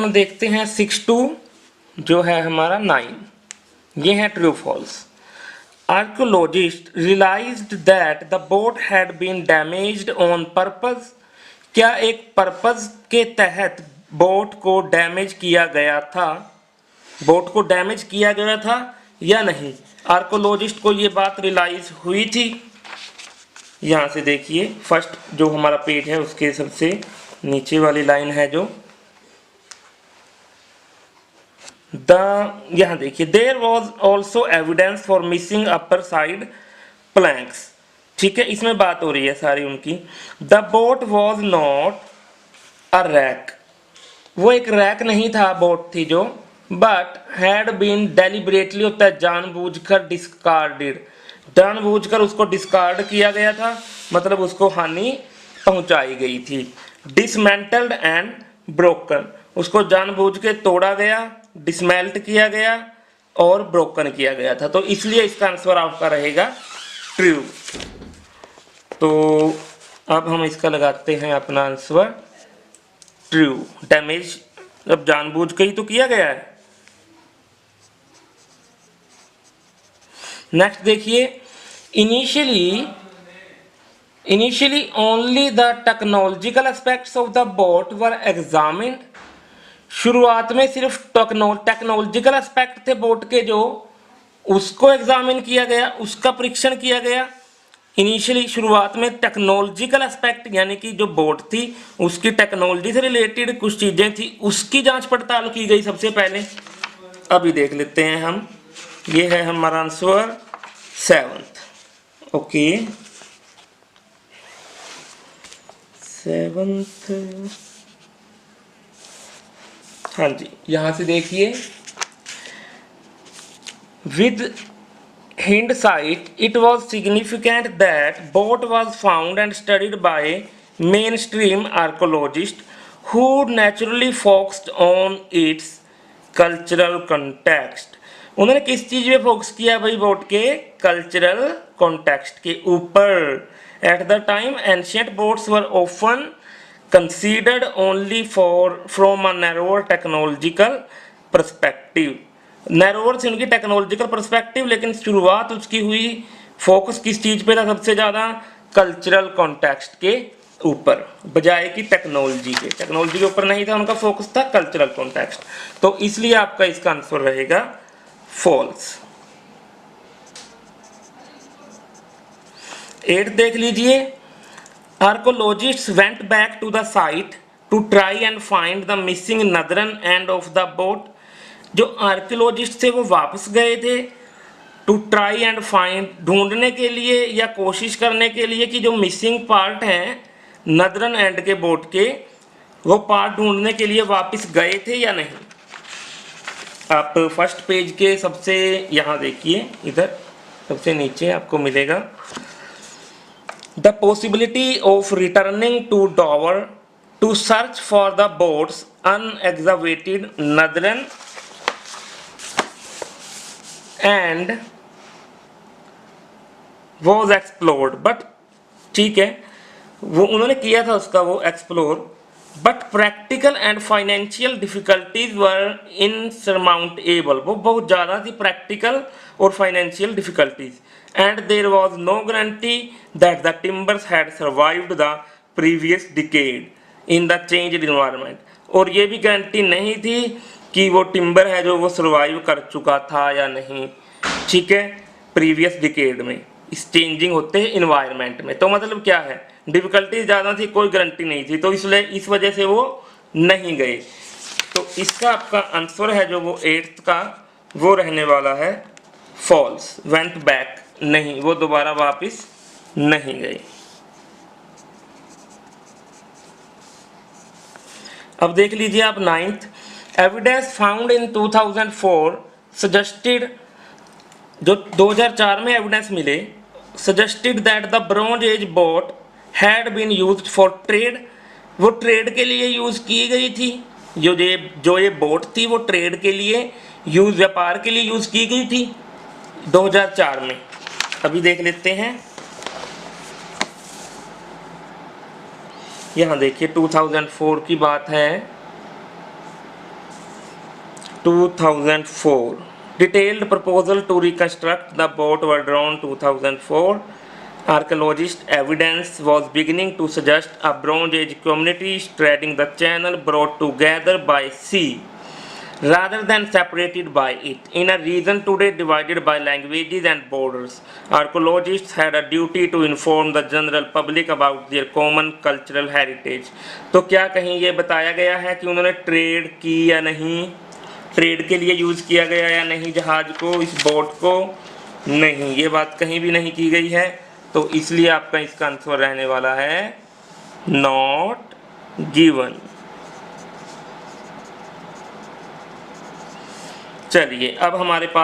हम देखते हैं 6 टू जो है हमारा 9, ये है true false. Archaeologist realised that the boat had been damaged on purpose. क्या एक पर्पज के तहत बोट को डैमेज किया गया था, बोट को डैमेज किया गया था या नहीं? आर्कोलॉजिस्ट को ये बात रियलाइज हुई थी। यहाँ से देखिए फर्स्ट जो हमारा पेज है उसके सबसे नीचे वाली लाइन है जो यहाँ देखिए, there was also evidence for missing upper side planks. ठीक है, इसमें बात हो रही है सारी उनकी। The boat was not a wreck, वो एक रैक नहीं था, बोट थी जो, बट हैड बीन डेलिबरेटली होता है जानबूझकर, डिस्कार्डेड, जानबूझकर उसको डिस्कार्ड किया गया था, मतलब उसको हानि पहुंचाई गई थी। डिसमेंटल्ड एंड ब्रोकन, उसको जानबूझ के तोड़ा गया, डिसमेल्ट किया गया और ब्रोकन किया गया था, तो इसलिए इसका आंसर आपका रहेगा ट्रू। तो अब हम इसका लगाते हैं अपना आंसर ट्रू। डैमेज अब जानबूझ के ही तो किया गया है। नेक्स्ट देखिए, initially only the technological aspects of the boat were examined. शुरुआत में सिर्फ टेक्नोलॉजिकल एस्पेक्ट थे बोट के जो, उसको एग्जामिन किया गया, उसका परीक्षण किया गया। इनिशियली शुरुआत में टेक्नोलॉजिकल एस्पेक्ट यानी कि जो बोट थी उसकी टेक्नोलॉजी से रिलेटेड कुछ चीजें थी, उसकी जांच पड़ताल की गई सबसे पहले। अभी देख लेते हैं हम, ये है हमारा आंसर 7th। ओके 7th, हाँ जी, यहां से देखिए, with hindsight it was significant that boat was found and studied by mainstream archaeologists who naturally focused on its cultural context। उन्होंने किस चीज पे फोकस किया भाई? बोट के कल्चरल कॉन्टेक्स्ट के ऊपर। At the time ancient boats were often considered only from a narrower technological perspective। Narrower से उनकी टेक्नोलॉजिकल पर्सपेक्टिव, लेकिन शुरुआत उसकी हुई फोकस किस चीज पे था सबसे ज्यादा? कल्चरल कॉन्टेक्स्ट के ऊपर, बजाय कि टेक्नोलॉजी के। टेक्नोलॉजी के ऊपर नहीं था उनका फोकस, था कल्चरल कॉन्टेक्स्ट। तो इसलिए आपका इसका आंसर रहेगा फॉल्स। 8 देख लीजिए, archaeologists went back to the site to try and find the missing northern end of the boat. जो आर्कियोलॉजिस्ट थे वो वापस गए थे टू ट्राई एंड फाइंड, ढूंढने के लिए या कोशिश करने के लिए कि जो मिसिंग पार्ट हैं नदरन एंड के बोट के, वो पार्ट ढूंढने के लिए वापस गए थे या नहीं। आप फर्स्ट पेज के सबसे यहाँ देखिए, इधर सबसे नीचे आपको मिलेगा the possibility of returning to Dover to search for the boat's unexcavated northern end was explored. But ठीक है, वो उन्होंने किया था उसका वो explore, but practical and financial difficulties were insurmountable. वो बहुत ज़्यादा थी प्रैक्टिकल और financial difficulties. And there was no guarantee that the timbers had survived the previous decade in the changed environment. और ये भी गारंटी नहीं थी कि वो टिम्बर है जो वो सर्वाइव कर चुका था या नहीं, ठीक है, प्रीवियस डिकेड में, इस चेंजिंग होते हैं इन्वायरमेंट में। तो मतलब क्या है, डिफिकल्टी ज़्यादा थी, कोई गारंटी नहीं थी, तो इसलिए इस वजह से वो नहीं गए। तो इसका आपका आंसर है जो वो 8th का, वो रहने वाला है फॉल्स। वेंट बैक, नहीं, वो दोबारा वापस नहीं गए। अब देख लीजिए आप 9th, evidence found in 2004 suggested, जो 2004 में एविडेंस मिले, suggested that the bronze age boat had been used for trade. वो ट्रेड के लिए यूज की गई थी, जो ये बोट थी वो ट्रेड के लिए यूज, व्यापार के लिए यूज की गई थी 2004 में। अभी देख लेते हैं, यहाँ देखिए 2004 की बात है। 2004. Detailed proposal to reconstruct the boat were drawn 2004. Archaeologist evidence was beginning to suggest a Bronze Age community straddling the channel, brought together by sea rather than separated by it. In a region today divided by languages and borders, archaeologists had a duty to inform the general public about their common cultural heritage. तो क्या कहीं ये बताया गया है कि उन्होंने trade की या नहीं, ट्रेड के लिए यूज़ किया गया या नहीं जहाज़ को, इस बोट को? नहीं, ये बात कहीं भी नहीं की गई है। तो इसलिए आपका इसका आंसर रहने वाला है नॉट गिवन। चलिए अब हमारे पास